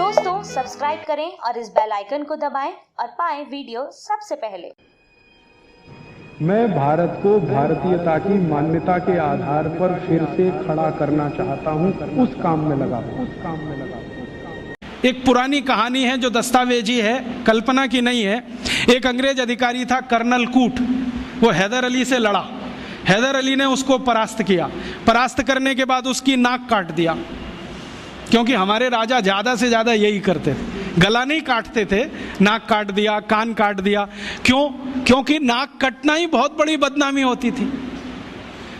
दोस्तों सब्सक्राइब करें और इस बेल आइकन को दबाएं और पाएं वीडियो सबसे पहले। मैं भारत को भारतीयता की मान्यता के आधार पर फिर से खड़ा करना चाहता हूं, उस काम में लगा। एक पुरानी कहानी है जो दस्तावेजी है, कल्पना की नहीं है। एक अंग्रेज अधिकारी था कर्नल कूट, वो हैदर अली से लड़ा। हैदर अली ने उसको परास्त किया। परास्त करने के बाद उसकी नाक काट दिया, क्योंकि हमारे राजा ज़्यादा से ज़्यादा यही करते थे, गला नहीं काटते थे, नाक काट दिया, कान काट दिया। क्यों? क्योंकि नाक कटना ही बहुत बड़ी बदनामी होती थी।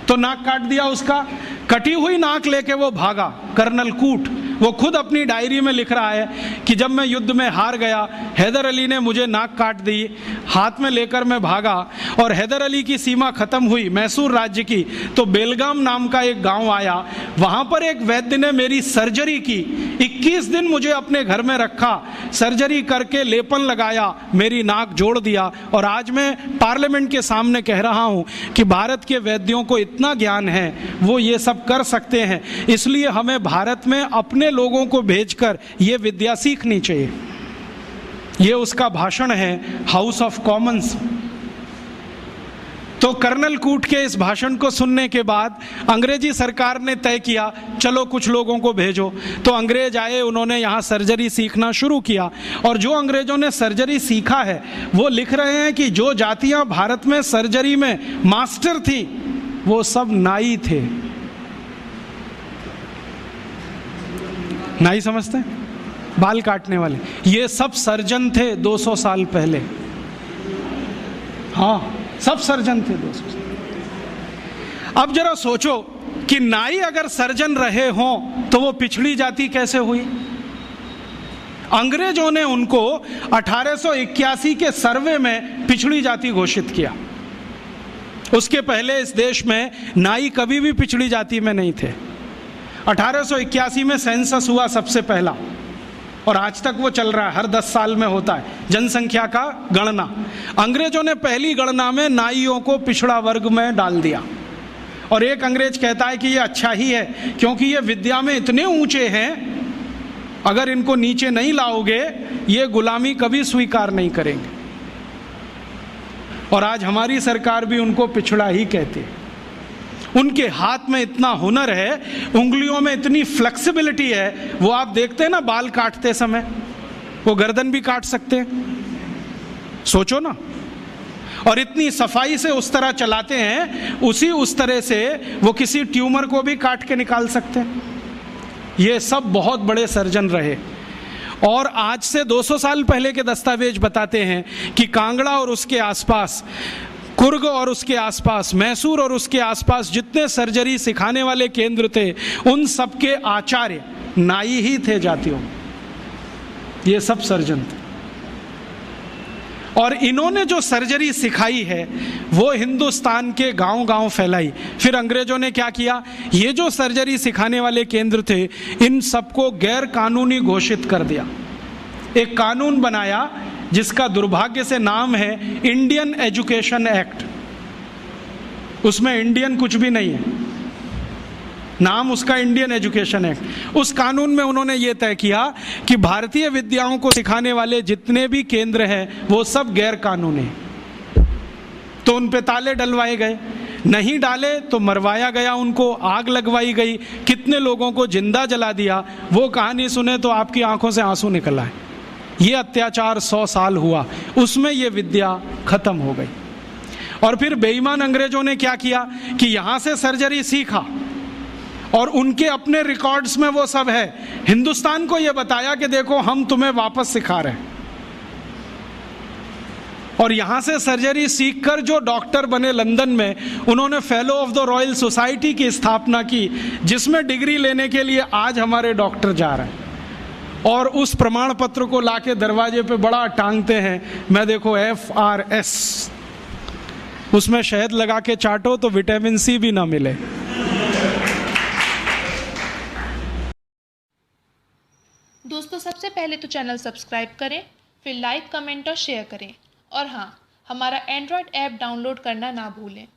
तो नाक काट दिया उसका। कटी हुई नाक लेके वो भागा। कर्नल कूट वो खुद अपनी डायरी में लिख रहा है कि जब मैं युद्ध में हार गया, हैदर अली ने मुझे नाक काट दी, हाथ में लेकर मैं भागा और हैदर अली की सीमा खत्म हुई मैसूर राज्य की, तो बेलगाम नाम का एक गांव आया। वहां पर एक वैद्य ने मेरी सर्जरी की, 21 दिन मुझे अपने घर में रखा, सर्जरी करके लेपन लगाया, मेरी नाक जोड़ दिया। और आज मैं पार्लियामेंट के सामने कह रहा हूं कि भारत के वैद्यों को इतना ज्ञान है, वो ये सब कर सकते हैं। इसलिए हमें भारत में अपने लोगों को भेजकर ये विद्या सीखनी चाहिए। ये उसका भाषण है हाउस ऑफ कॉमन्स। तो कर्नल कूट के इस भाषण को सुनने के बाद अंग्रेजी सरकार ने तय किया, चलो कुछ लोगों को भेजो। तो अंग्रेज आए, उन्होंने यहाँ सर्जरी सीखना शुरू किया। और जो अंग्रेजों ने सर्जरी सीखा है वो लिख रहे हैं कि जो जातियां भारत में सर्जरी में मास्टर थी वो सब नाई थे। नाई समझते हैं? बाल काटने वाले। ये सब सर्जन थे 200 साल पहले। हाँ, सब सर्जन थे 200 साल। अब जरा सोचो कि नाई अगर सर्जन रहे हों तो वो पिछड़ी जाति कैसे हुई? अंग्रेजों ने उनको 1881 के सर्वे में पिछड़ी जाति घोषित किया। उसके पहले इस देश में नाई कभी भी पिछड़ी जाति में नहीं थे। 1881 में सेंसस हुआ सबसे पहला, और आज तक वो चल रहा है, हर 10 साल में होता है जनसंख्या का गणना। अंग्रेजों ने पहली गणना में नाइयों को पिछड़ा वर्ग में डाल दिया। और एक अंग्रेज कहता है कि ये अच्छा ही है, क्योंकि ये विद्या में इतने ऊंचे हैं, अगर इनको नीचे नहीं लाओगे ये गुलामी कभी स्वीकार नहीं करेंगे। और आज हमारी सरकार भी उनको पिछड़ा ही कहती है। उनके हाथ में इतना हुनर है, उंगलियों में इतनी फ्लेक्सिबिलिटी है। वो आप देखते हैं ना, बाल काटते समय वो गर्दन भी काट सकते हैं, सोचो ना। और इतनी सफाई से उस तरह चलाते हैं, उस तरह से वो किसी ट्यूमर को भी काट के निकाल सकते हैं। ये सब बहुत बड़े सर्जन रहे। और आज से 200 साल पहले के दस्तावेज बताते हैं कि कांगड़ा और उसके आसपास, कुर्ग और उसके आसपास, मैसूर और उसके आसपास जितने सर्जरी सिखाने वाले केंद्र थे, उन सबके आचार्य नाई ही थे जातियों। ये सब सर्जन थे। और इन्होंने जो सर्जरी सिखाई है वो हिंदुस्तान के गांव-गांव फैलाई। फिर अंग्रेजों ने क्या किया, ये जो सर्जरी सिखाने वाले केंद्र थे, इन सबको गैर कानूनी घोषित कर दिया। एक कानून बनाया जिसका दुर्भाग्य से नाम है इंडियन एजुकेशन एक्ट। उसमें इंडियन कुछ भी नहीं है, नाम उसका इंडियन एजुकेशन एक्ट। उस कानून में उन्होंने ये तय किया कि भारतीय विद्याओं को सिखाने वाले जितने भी केंद्र हैं वो सब गैर कानूनी हैं। तो उन पे ताले डलवाए गए, नहीं डाले तो मरवाया गया, उनको आग लगवाई गई, कितने लोगों को जिंदा जला दिया। वो कहानी सुने तो आपकी आंखों से आंसू निकल आए। ये अत्याचार 100 साल हुआ, उसमें ये विद्या खत्म हो गई। और फिर बेईमान अंग्रेजों ने क्या किया कि यहां से सर्जरी सीखा और उनके अपने रिकॉर्ड्स में वो सब है। हिंदुस्तान को ये बताया कि देखो हम तुम्हें वापस सिखा रहे हैं। और यहां से सर्जरी सीखकर जो डॉक्टर बने लंदन में, उन्होंने fellow of the royal society की स्थापना की, जिसमें डिग्री लेने के लिए आज हमारे डॉक्टर जा रहे हैं। और उस प्रमाण पत्र को लाके दरवाजे पे बड़ा टांगते हैं। मैं देखो FRS, उसमें शहद लगा के चाटो तो विटामिन C भी ना मिले। दोस्तों सबसे पहले तो चैनल सब्सक्राइब करें, फिर लाइक, कमेंट और शेयर करें। और हाँ, हमारा एंड्रॉयड ऐप डाउनलोड करना ना भूलें।